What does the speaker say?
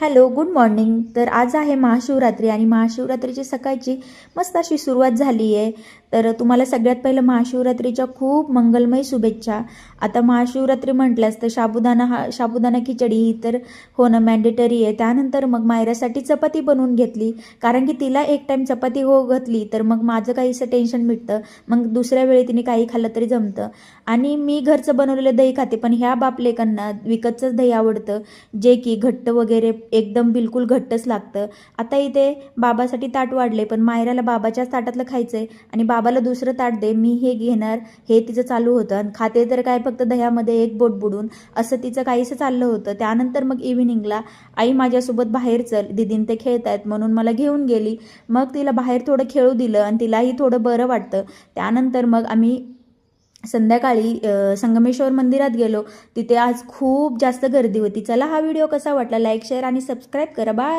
Hello, good morning. तर आज आहे महाशिवरात्री आणि महाशिवरात्रीची सकाळची मस्त अशी सुरुवात झाली आहे. तर तुम्हाला सगळ्यात पहिलं महाशिवरात्रीच्या खूप मंगलमय शुभेच्छा. आता महाशिवरात्री म्हटल्यास तर साबुदाणा खिचडी ही तर होणं मॅन्डेटरी आहे. त्यानंतर मग मायरासाठी चपाती बनवून घेतली, कारण की तिला एक टाईम चपाती घातली तर मग माझं काहीसं टेन्शन मिटतं. मग दुसऱ्या वेळी तिने काही खाल्लं तरी जमतं. आणि मी घरचं बनवलेलं दही खाते, पण ह्या बापलेकांना विकतचंच दही आवडतं, जे की घट्ट वगैरे एकदम बिलकुल घट्टच लागतं. आता इथे बाबासाठी ताट वाढले, पण मायराला बाबाच्याच ताटातलं खायचं आहे आणि बाबाला दुसरं ताट दे, मी हे घेणार, हे तिचं चालू होतं. आणि खाते तर काय फक्त दह्यामध्ये एक बोट बुडून, असं तिचं काहीसं चाललं होतं. त्यानंतर मग इव्हिनिंगला आई माझ्यासोबत बाहेर चल, दीदीन ते खेळत आहेत म्हणून मला घेऊन गेली. मग तिला बाहेर थोडं खेळू दिलं आणि तिलाही थोडं बरं वाटतं. त्यानंतर मग आम्ही संध्याकाळी संगमेश्वर मंदिरात गेलो. तिथे आज खूप जास्त गर्दी होती. चला, हा व्हिडिओ कसा वाटला लाईक, शेअर आणि सबस्क्राईब करा. बाय.